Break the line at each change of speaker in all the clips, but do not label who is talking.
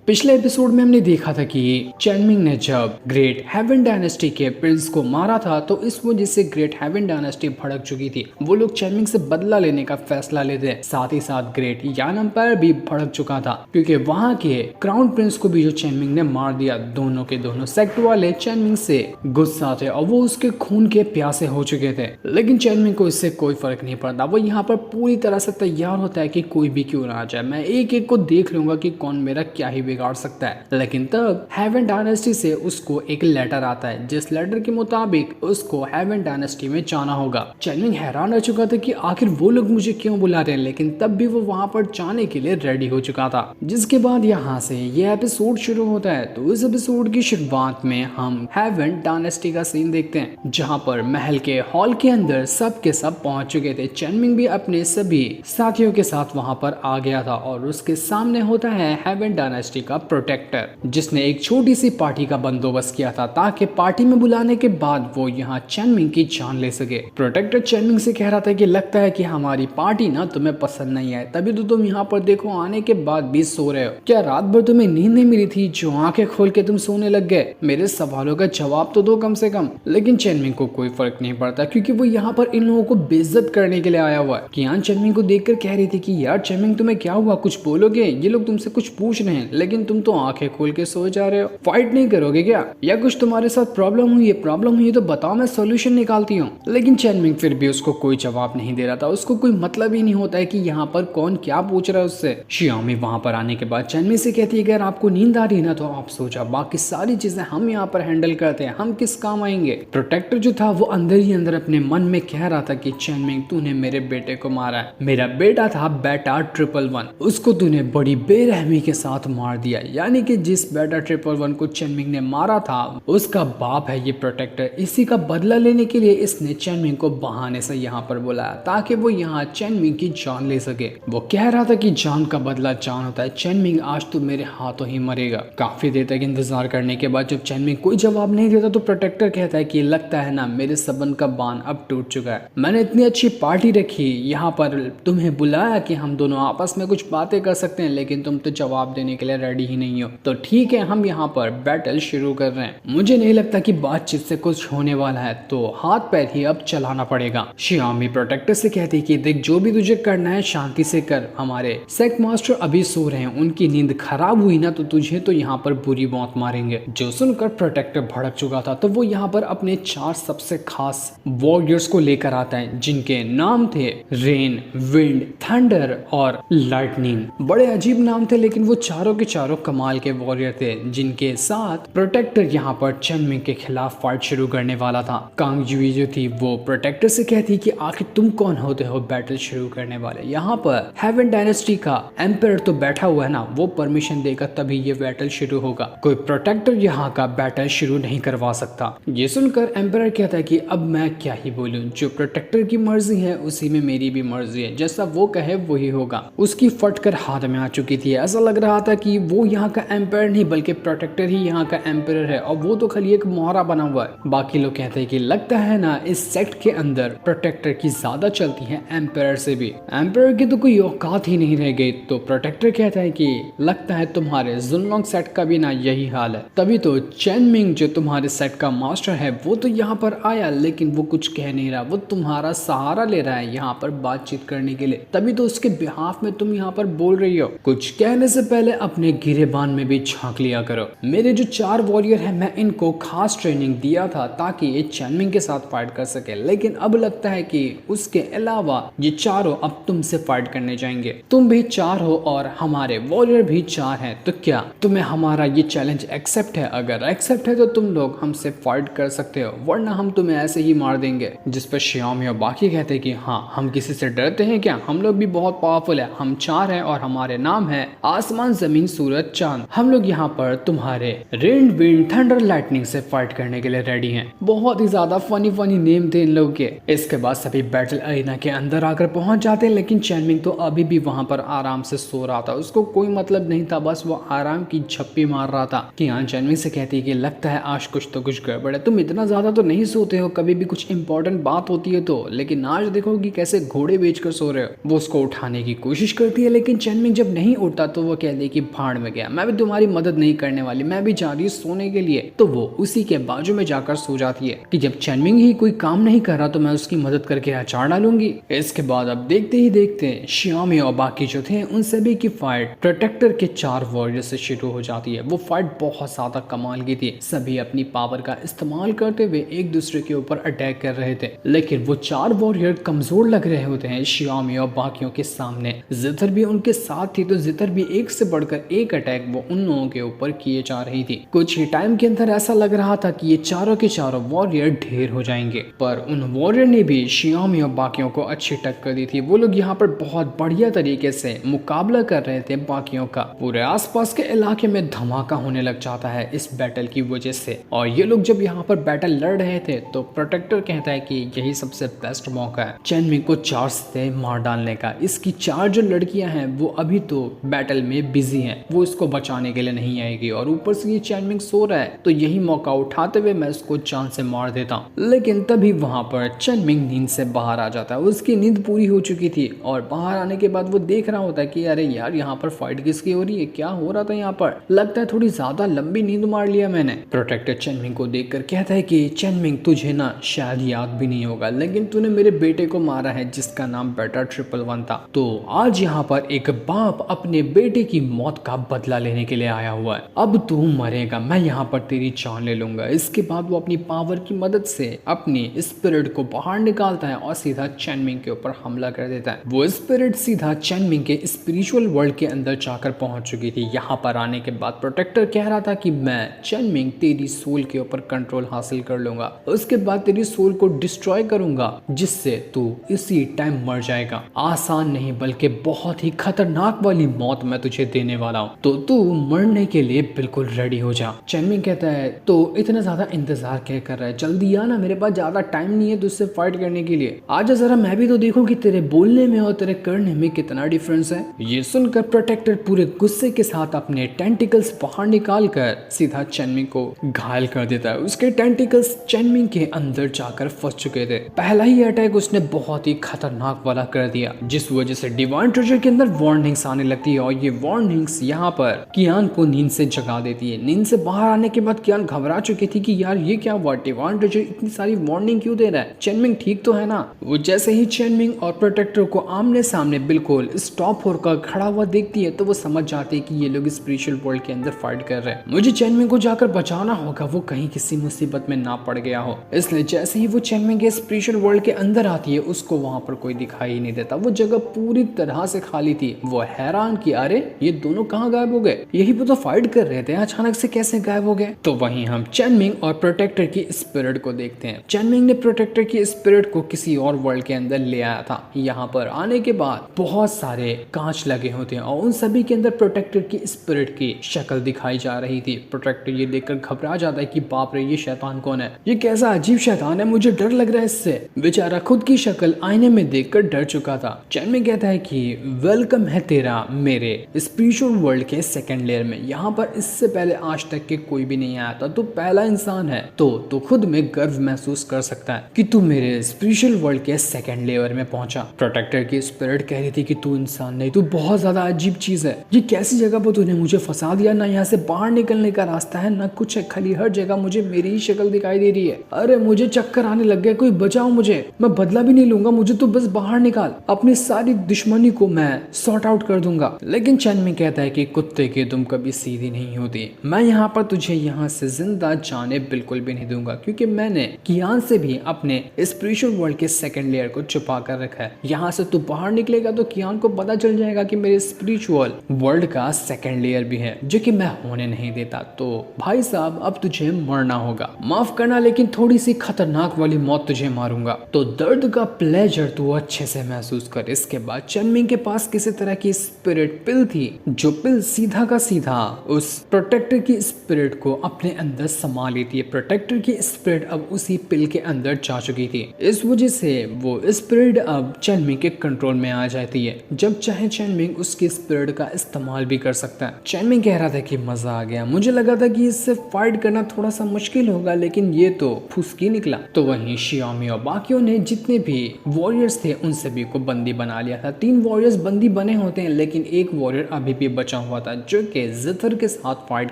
पिछले एपिसोड में हमने देखा था कि चैनमिंग ने जब ग्रेट हेवन डायनेस्टी के प्रिंस को मारा था तो इस वजह से ग्रेट हेवन डायनेस्टी भड़क चुकी थी। वो लोग चैनमिंग से बदला लेने का फैसला लेते, साथ ही साथ ग्रेट यान एम्पायर भी भड़क चुका था क्योंकि वहां के क्राउन प्रिंस को भी जो चैनमिंग ने मार दिया। दोनों के दोनों सेक्ट वाले चैनमिंग से गुस्सा थे और वो उसके खून के प्यासे हो चुके थे, लेकिन चैनमिंग को इससे कोई फर्क नहीं पड़ता। वो यहाँ पर पूरी तरह से तैयार होता है कि कोई भी क्यों ना आ जाए, मैं एक एक को देख लूंगा कि कौन मेरा क्या ही बिगाड़ सकता है। लेकिन तब हेवन डायनेस्टी से उसको एक लेटर आता है जिस लेटर के मुताबिक उसको हेवन डायनेस्टी में जाना होगा। चैनमिंग हैरान रह चुका था कि आखिर वो लोग मुझे क्यों बुला रहे हैं, लेकिन तब भी वो वहां पर जाने के लिए रेडी हो चुका था। जिसके बाद यहाँ से ये एपिसोड शुरू होता है। तो इस एपिसोड की शुरुआत में हम हेवन डायनेस्टी का सीन देखते हैं जहाँ पर महल के हॉल के अंदर सब के सब पहुंच चुके थे। चैनमिंग भी अपने सभी साथियों के साथ वहां पर आ गया था और उसके सामने होता है हेवन डायनेस्टी का प्रोटेक्टर, जिसने एक छोटी सी पार्टी का बंदोबस्त किया था ताकि पार्टी में बुलाने के बाद वो यहाँ चैनमिंग की जान ले सके। प्रोटेक्टर चैनमिंग से कह रहा था कि लगता है कि हमारी पार्टी ना तुम्हें पसंद नहीं है, तभी तो तुम यहाँ पर देखो आने के बाद भी सो रहे हो। क्या रात भर तुम्हें नींद नहीं मिली थी जो आंखें खोल के तुम सोने लग गए? मेरे सवालों का जवाब तो दो कम से कम। लेकिन चैनमिंग को कोई फर्क नहीं पड़ता क्योंकि वो यहाँ पर इन लोगों को बेइज्जत करने के लिए आया हुआ है। कियान चैनमिंग को देखकर कह रही थी कि यार चैनमिंग तुम्हें क्या हुआ, कुछ बोलोगे? ये लोग तुमसे कुछ पूछ रहे हैं लेकिन तुम तो आंखें खोल के सो जा रहे हो। फाइट नहीं करोगे क्या, या कुछ तुम्हारे साथ प्रॉब्लम हुई है? प्रॉब्लम हुई है तो बताओ, मैं सोल्यूशन निकालती हूँ। लेकिन चैनमिंग फिर भी उसको कोई जवाब नहीं दे रहा था। उसको कोई मतलब ही नहीं होता है कि यहाँ पर कौन क्या पूछ रहा है उससे। शियामी वहां पर आने के बाद चैनमिंग से कहती है कि अगर आपको नींद आ रही है ना तो आप सो जाओ, बाकी सारी चीजें हम यहाँ पर हैंडल करते हैं, हम किस काम आएंगे। प्रोटेक्टर जो था वो अंदर ही अंदर अपने मन में कह रहा था कि चैनमिंग तूने मेरे बेटे को मारा है, मेरा बेटा था बेटा 111, उसको तूने बड़ी बेरहमी के साथ मार दिया। यानी कि जिस बेटा 111 को चैनमिंग ने मारा था उसका बाप है ये प्रोटेक्टर। इसी का बदला लेने के लिए इसने चैनमिंग को बहाने से यहाँ पर बुलाया ताकि वो यहाँ चैनमिंग की जान ले सके। वो कह रहा था कि जान का बदला जान होता है, चैनमिंग आज तो मेरे हाथों ही मरेगा। काफी देर तक इंतजार करने के बाद जब चैनमिंग कोई जवाब नहीं देता तो प्रोटेक्टर कहता है कि लगता है ना मेरे संबंध का बांध अब टूट चुका है। मैंने इतनी अच्छी पार्टी रखी यहाँ पर, तुम्हें बुलाया कि हम दोनों आपस में कुछ बातें कर सकते हैं, लेकिन तुम तो जवाब देने के लिए रेडी ही नहीं हो। तो ठीक है, हम यहाँ पर बैटल शुरू कर रहे हैं। मुझे नहीं लगता कि बातचीत से कुछ होने वाला है, तो हाथ पैर ही अब चलाना पड़ेगा। शियामी प्रोटेक्टर से कहती कि देख जो भी तुझे करना है शांति से कर, हमारे सेक्ट मास्टर अभी सो रहे हैं, उनकी नींद खराब हुई ना तो तुझे तो यहाँ पर बुरी मौत मारेंगे। जो सुनकर प्रोटेक्टर भड़क चुका था तो वो यहाँ पर अपने 4 सबसे खास वॉरियर्स को लेकर आता है जिनके नाम थे रेन, विंड, थंडर और लाइटनिंग। बड़े अजीब नाम थे लेकिन वो चारों के चारों कमाल के वॉरियर थे जिनके साथ प्रोटेक्टर यहाँ पर चैनमिंग के खिलाफ फाइट शुरू करने वाला था। कांग जुई जो थी वो प्रोटेक्टर से कहती कि आखिर तुम कौन होते हो बैटल शुरू करने वाले? यहाँ पर हेवन डायनेस्टी का एम्पायर तो बैठा हुआ है ना, वो परमिशन देगा तभी ये बैटल शुरू होगा, कोई प्रोटेक्टर यहाँ का बैटल शुरू नहीं करवा सकता। ये सुनकर एम्पायर कहता है कि अब मैं क्या ही बोलूं, जो प्रोटेक्टर की मर्जी है उसी में मेरी भी मर्जी है, जैसा वो कहे वही होगा। उसकी फटकर हाथ में आ चुकी थी, ऐसा लग रहा था कि वो यहाँ का एम्पायर नहीं बल्कि प्रोटेक्टर ही यहाँ का एम्पायर है और वो तो खाली एक मोहरा बना हुआ है। बाकी लोग कहते हैं कि लगता है ना इस सेक्ट के अंदर प्रोटेक्टर की ज्यादा चलती है एम्पायर से भी, एम्पायर की तो कोई औकात ही नहीं रह गई। तो प्रोटेक्टर कहता है कि लगता है तुम्हारे जुनलॉन्ग सेट का भी ना यही हाल है। तभी तो चैनमिंग जो तुम्हारे सेट का मास्टर है वो तो यहाँ पर आया लेकिन वो कुछ कह नहीं रहा, वो तुम्हारा सहारा ले रहा है यहाँ पर बातचीत करने के लिए, तभी तो उसके बिहाफ में तुम यहाँ पर बोल रही हो। कुछ कहने से पहले अपने गिरेबान में भी झांक लिया करो। मेरे जो 4 वॉरियर है मैं इनको खास ट्रेनिंग दिया था ताकि ये चैनमिंग के साथ फाइट कर सके, लेकिन अब लगता है कि उसके अलावा ये चारों अब तुमसे फाइट करने जाएंगे। तुम भी 4 हो और हमारे वॉरियर भी 4 हैं, तो क्या तुम्हें हमारा ये चैलेंज एक्सेप्ट है? अगर एक्सेप्ट है तो तुम लोग हमसे फाइट कर सकते हो, वरना हम तुम्हें ऐसे ही मार देंगे। जिस पर शियामी और बाकी कहते हैं कि हाँ हम किसी से डरते हैं क्या, हम लोग भी बहुत पावरफुल है, हम 4 हैं और हमारे नाम है आसमान, जमीन, सूरज, चांद। हम लोग यहाँ पर तुम्हारे रेन, विंड, थंडर, लाइटनिंग से फाइट करने के लिए रेडी हैं। बहुत ही ज्यादा फनी नेम थे इन लोगों के। इसके बाद सभी बैटल अरीना के अंदर आकर पहुंच जाते हैं, लेकिन चैनमिंग तो अभी भी वहां पर आराम से सो रहा था, उसको कोई मतलब नहीं था, बस वो आराम की झप्पी मार रहा था। कियान चैनमिंग से कहती है कि लगता है आज कुछ तो कुछ गड़बड़ है, तुम इतना ज्यादा तो नहीं सोते हो, कभी भी कुछ इंपॉर्टेंट बात होती है तो, लेकिन आज देखो कि कैसे घोड़े बेचकर सो रहे हो। वो उसको उठाने की कोशिश करती है लेकिन चैनमिंग जब नहीं उठता तो वो कहती है कि भाड़ भाड़ में गया, मैं भी तुम्हारी मदद नहीं करने वाली, मैं भी जा रही हूँ सोने के लिए। तो वो उसी के बाजू में जाकर सो जाती है कि जब चेनमिंग ही कोई काम नहीं कर रहा तो मैं उसकी मदद करके अचार डालूंगी। इसके बाद अब देखते ही देखते शियामी और बाकी जो थे उन सभी की फाइट प्रोटेक्टर के 4 वॉरियर से शुरू हो जाती है। वो फाइट बहुत ज्यादा कमाल की थी, सभी अपनी पावर का इस्तेमाल करते हुए एक दूसरे के ऊपर अटैक कर रहे थे, लेकिन वो 4 वॉरियर कमजोर लग रहे होते हैं शियामी और बाकियों के सामने। जितर भी उनके साथ थी तो जितर भी एक से बढ़कर एक अटैक वो उन लोगों के ऊपर किए जा रही थी। कुछ ही टाइम के अंदर ऐसा लग रहा था कि ये चारों के चारों वॉरियर ढेर हो जाएंगे, पर उन वॉरियर ने भी शियामी और बाकियों को अच्छी टक्कर दी थी। वो लोग यहाँ पर बहुत बढ़िया तरीके से मुकाबला कर रहे थे बाकियों का। पूरे आसपास के इलाके में धमाका होने लग जाता है इस बैटल की वजह से। और ये लोग जब यहाँ पर बैटल लड़ रहे थे तो प्रोटेक्टर कहता है कि यही सबसे बेस्ट मौका है चेनमिंग को 4 से मार डालने का। इसकी 4 जो लड़कियां हैं वो अभी तो बैटल में बिजी हैं, वो इसको बचाने के लिए नहीं आएगी, और ऊपर से ये चेनमिंग सो रहा है, तो यही मौका उठाते हुए मैं इसको जान से मार देता हूँ। लेकिन तभी वहां पर चेनमिंग नींद से बाहर आ जाता है। उसकी नींद पूरी हो चुकी थी और बाहर आने के बाद वो देख रहा होता है कि अरे यार यहाँ पर फाइट किसकी हो रही है, क्या हो रहा था यहाँ पर, लगता है थोड़ी ज्यादा लंबी नींद मार लिया मैंने। प्रोटेक्टर चेनमिंग को देखकर कहता है कि चेनमिंग तुझे ना शायद याद भी नहीं होगा, लेकिन तूने मेरे बेटे को मारा है जिसका नाम बेटा 111 था। तो आज यहाँ पर एक बाप अपने बेटे की मौत का बदला लेने के लिए आया हुआ है, अब तू मरेगा, मैं यहाँ पर तेरी जान ले लूंगा। इसके बाद वो अपनी पावर की मदद से अपनी स्पिरिट को बाहर निकालता है और सीधा चेनमिंग के ऊपर हमला कर देता है। वो स्पिरिट सीधा चेनमिंग के स्पिरिचुअल वर्ल्ड के अंदर जाकर पहुंच चुकी थी। यहाँ पर आने के बाद प्रोटेक्टर कह रहा था कि मैं चेनमिंग तेरी सोल के ऊपर कंट्रोल हासिल कर लूंगा, उसके बाद तेरी सोल को डिस्ट्रॉय करूंगा जिससे तू इसी टाइम मर जाएगा। आसान नहीं बल्कि बहुत ही खतरनाक वाली मौत मैं तुझे देने वाला हूँ, तो तू मरने के लिए बिल्कुल रेडी हो जा। चेनमिंग कहता है तो इतना ज्यादा इंतजार क्या कर रहा है, जल्दी आना, मेरे पास ज्यादा टाइम नहीं है तुझसे फाइट करने के लिए, आजा जरा मैं भी तो देखूं कि तेरे बोलने में और तेरे करने में कितना डिफरेंस है। ये सुनकर प्रोटेक्टर पूरे गुस्से के साथ अपने टेंटिकल्स बाहर निकाल कर सीधा चेनमिंग को घायल कर देता है। उसके टेंटिकल्स चेनमिंग के अंदर जाकर फंस चुके थे। पहला ही अटैक उसने बहुत ही खतरनाक वाला कर दिया, जिस वजह से डिवाइन ट्रेजर के अंदर वार्निंग्स आने लगती है, और ये वार्निंग्स यहाँ पर कियान को नींद से जगा देती है। नींद से बाहर आने के बाद कियान घबरा चुकी थी कि यार ये क्या हुआ, डिवाइन ट्रेजर इतनी सारी वार्निंग क्यों दे रहा है, चेनमिंग ठीक तो है ना। वो जैसे ही चेनमिंग और प्रोटेक्टर को आमने सामने बिल्कुल स्टॉप होकर खड़ा हुआ देखती है तो वो समझ जाती है कि ये लोग स्पिरिचुअल वर्ल्ड के अंदर फाइट कर रहे हैं, मुझे चेनमिंग को जाकर बचाना होगा, वो कहीं किसी मुसीबत में ना पड़ गया हो। इसलिए जैसे ही वो चेनमिंग के स्पिरिचुअल वर्ल्ड के अंदर आती है उसको वहां पर कोई दिखाई नहीं देता, वो जगह पूरी तरह से खाली थी। वो हैरान कि अरे ये दोनों कहाँ गायब हो गए, यही पे तो फाइट कर रहे थे, अचानक से कैसे गायब हो गए। तो वहीं हम चेनमिंग और प्रोटेक्टर की स्पिरिट को देखते हैं। चेनमिंग ने प्रोटेक्टर की स्पिरिट को किसी और वर्ल्ड के अंदर ले आया था। यहाँ पर आने के बाद बहुत सारे कांच लगे होते हैं और उन सभी के अंदर प्रोटेक्टर की स्पिरिट की शक्ल दिखाई जा रही थी। प्रोटेक्टर ये देखकर घबरा जाता है कि बाप रे ये शैतान कौन है, ये कैसा अजीब शैतान है, मुझे डर लग रहा है इससे। बेचारा खुद की शक्ल आईने में देखकर डर चुका था। चेनमिंग कहता है कि वेलकम है तेरा मेरे स्पिरिचुअल वर्ल्ड के सेकंड लेयर में, यहाँ पर इससे पहले आज तक के कोई भी नहीं आया था, तू पहला इंसान है, तो खुद में गर्व महसूस कर सकता है कि तू मेरे स्पिरिचुअल वर्ल्ड के सेकंड लेयर में पहुंचा। प्रोटेक्टर की स्पिरिट कह रही थी कि तू इंसान नहीं, तू बहुत ज्यादा अजीब चीज है, ये कैसी जगह पर तूने मुझे फंसा दिया, ना यहाँ से बाहर निकलने का रास्ता है ना कुछ है, खाली हर जगह मुझे मेरी ही शक्ल दिखाई दे रही है, अरे मुझे चक्कर आने लग गया, कोई बचाओ मुझे, मैं बदला भी नहीं लूंगा, मुझे तो बस बाहर निकाल, अपनी सारी दुश्मनी को मैं सॉर्ट आउट कर दूंगा। लेकिन चेनमिंग कहता है कि कुत्ते की दुम कभी सीधी नहीं होती, मैं यहाँ पर तुझे यहाँ से जिंदा जाने बिल्कुल भी नहीं दूंगा, क्योंकि मैंने कियान से भी अपने स्पिरिचुअल वर्ल्ड के सेकंड लेयर को छुपा कर रखा है। यहाँ से तू बाहर निकलेगा तो कियान को पता चल जाएगा कि मेरे स्पिरिचुअल वर्ल्ड का सेकंड लेयर भी है, जो कि मैं होने नहीं देता। तो भाई साहब अब तुझे मरना होगा, माफ करना लेकिन थोड़ी सी खतरनाक वाली मौत तुझे मारूंगा, तो दर्द का प्लेजर तू अच्छे से महसूस कर। इसके बाद चेनमिंग के पास किसी तरह की स्पिरिट पिल थी, जो पिल सीधा का सीधा उस प्रोटेक्टर की स्पिरिट को अपने अंदर समा लेती है। प्रोटेक्टर की स्पिरिट अब उसी पिल के अंदर जा चुकी थी, इस वजह से वो स्पिरिट अब चेनमिंग के कंट्रोल में आ जाती है। जब चाहे चेनमिंग उसकी स्पिरिट का इस्तेमाल भी कर सकता है। चेनमिंग कह रहा था कि मजा आ गया, मुझे लगा था कि इससे फाइट करना थोड़ा सा मुश्किल होगा, लेकिन ये तो फुसकी निकला। तो वहीं शियामी और बाकियों ने जितने भी वॉरियर्स थे उन सभी को बंदी बना लिया था। 3 वॉरियर्स बंदी बने होते हैं, लेकिन एक वॉरियर अभी भी बचा हुआ था जो कि जिथर के साथ फाइट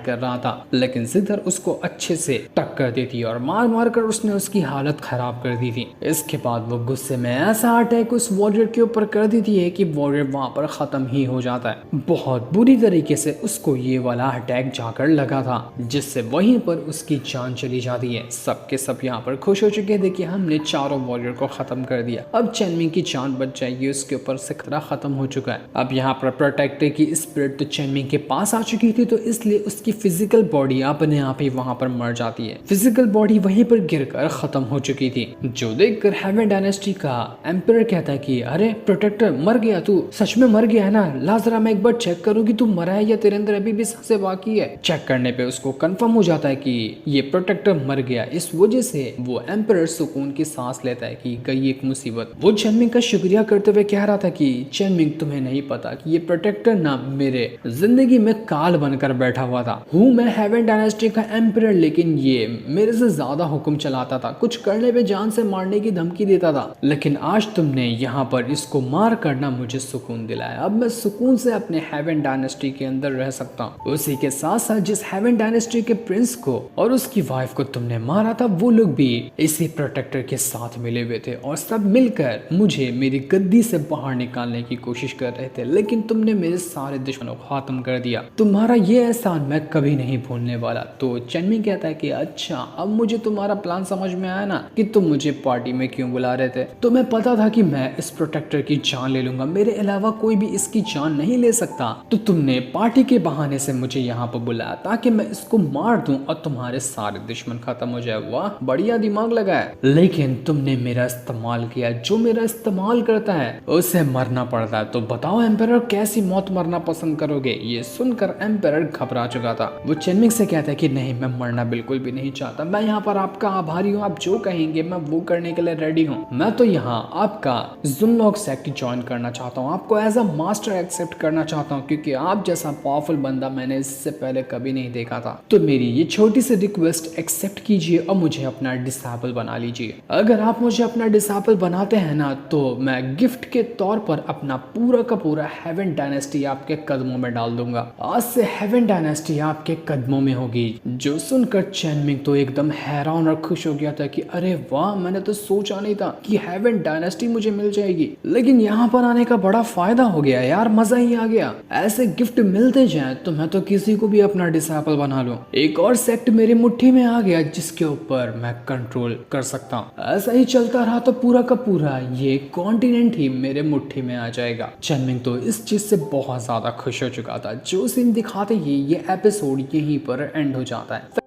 कर रहा था, लेकिन जिथर उसको अच्छे से टक्कर देती और मार मार कर उसने उसकी हालत खराब कर दी थी। इसके बाद वो गुस्से में ऐसा अटैक उस वॉरियर के ऊपर कर देती है कि वॉरियर वहां पर खत्म ही हो जाता है। बहुत बुरी तरीके से उसको ये वाला अटैक जाकर लगा था, जिससे वहीं पर उसकी जान चली जाती है। सबके सब यहाँ पर खुश हो चुके थे कि हमने चारों वॉरियर को खत्म कर दिया, अब चेनमिंग की जान बच जाएगी, उसके ऊपर से खतरा खत्म हो चुका है। अब यहाँ पर प्रोटेक्टर की स्पिरिट तो चेनमिंग के पास आ चुकी थी, तो इसलिए उसकी फिजिकल बॉडी अपने आप ही वहां पर मर जाती है। फिजिकल बॉडी वहीं पर गिरकर खत्म हो चुकी थी, जो देखकर हेवन डायनेस्टी का एम्पायर कहता है कि अरे प्रोटेक्टर मर गया, तू सच में मर गया है ना, ला जरा मैं एक बार चेक करूँ कि तू मरा है या तेरे अंदर अभी भी सांसें बाकी है। चेक करने पे उसको कंफर्म हो जाता है कि ये प्रोटेक्टर मर गया। इस वजह से वो एम्पायर सुकून की सांस लेता है कि गई एक मुसीबत। वो चेनमिंग का शुक्रिया करते हुए कह रहा था कि चेनमिंग तुम्हें नहीं पता कि ये प्रोटेक्टर ना मेरे जिंदगी में काल बनकर बैठा हुआ था। हूँ मैं हेवन डायनेस्टी का एम्पायर, लेकिन ये मेरे से ज्यादा हुक्म चलाता था, कुछ करने पे जान से मारने की धमकी देता था, लेकिन आज तुमने यहाँ पर इसको मार करना मुझे सुकून दिलाया। अब मैं सुकून से अपने हेवन डायनेस्टी के अंदर रह सकता हूँ। उसी के साथ साथ जिस हेवन डायनेस्टी के प्रिंस को और उसकी वाइफ को तुमने मारा था, वो लोग भी इसी प्रोटेक्टर के साथ मिले हुए थे और सब मिलकर मुझे मेरी गद्दी से बाहर निकालने की कोशिश कर रहे थे, लेकिन तुमने मेरे सारे दुश्मनों को खत्म कर दिया। तुम्हारा ये एहसान मैं कभी नहीं भूलने वाला। तो चेनमिंग कहता है कि अच्छा, अब मुझे तुम्हारा प्लान समझ में आया ना कि तुम मुझे पार्टी में क्यों बुला रहे थे। तुम्हें पता था कि मैं इस प्रोटेक्टर की जान ले लूंगा, मेरे अलावा कोई भी इसकी जान नहीं ले सकता, तो तुमने पार्टी के बहाने से मुझे यहाँ पर बुलाया ताकि मैं इसको मार दूं और तुम्हारे सारे दुश्मन खत्म हो जाए। वाह, बढ़िया दिमाग लगाया। लेकिन तुमने मेरा इस्तेमाल किया, जो मेरा इस्तेमाल करता है उसे मरना पड़ता है। तो बताओ एम्पायर, कैसी मौत मरना पसंद करोगे। ये सुनकर एम्पायर घबरा चुका था। वो चेनमिंग से कहता है कि नहीं, मैं मरना बिल्कुल भी नहीं चाहता, मैं यहाँ पर आपका आभारी हूँ, आप जो कहेंगे मैं वो करने के लिए रेडी हूँ। मैं तो यहाँ आपका जुनलॉक सेक्ट ज्वाइन करना चाहता हूँ, आपको एज अ मास्टर एक्सेप्ट करना चाहता हूँ, क्योंकि आप जैसा पावरफुल बंदा मैंने इससे पहले कभी नहीं देखा था। तो मेरी ये छोटी सी रिक्वेस्ट एक्सेप्ट कीजिए और मुझे अपना डिसेबल बना लीजिए। अगर आप मुझे अपना डिसेबल बनाते हैं ना, तो मैं गिफ्ट के तौर पर अपना पूरा का पूरा हेवन डायनेस्टी आपके कदमों में डाल दूंगा। आज से हेवन डायनेस्टी आपके कदमों में होगी। जो सुनकर चेनमिंग तो एकदम हैरान और खुश हो गया था कि अरे वाह, मैंने तो सोचा नहीं था कि हेवन डायनेस्टी मुझे मिल जाएगी, लेकिन यहाँ पर आने का बड़ा फायदा हो गया यार, मजा ही आ गया। ऐसे गिफ्ट मिलते जाए तो मैं तो किसी को भी अपना डिसेबल बना लूं। एक और सेक्ट मेरी मुट्ठी में आ गया जिसके ऊपर मैं कंट्रोल कर सकता हूँ। ऐसा ही चलता रहा तो पूरा का पूरा ये कॉन्टिनेंट ही मेरे मुट्ठी में आ जाएगा। चेनमिंग तो इस चीज से बहुत ज्यादा खुश हो चुका था। जो सीन दिखाते ही ये एपिसोड यहीं पर एंड हो जाता है।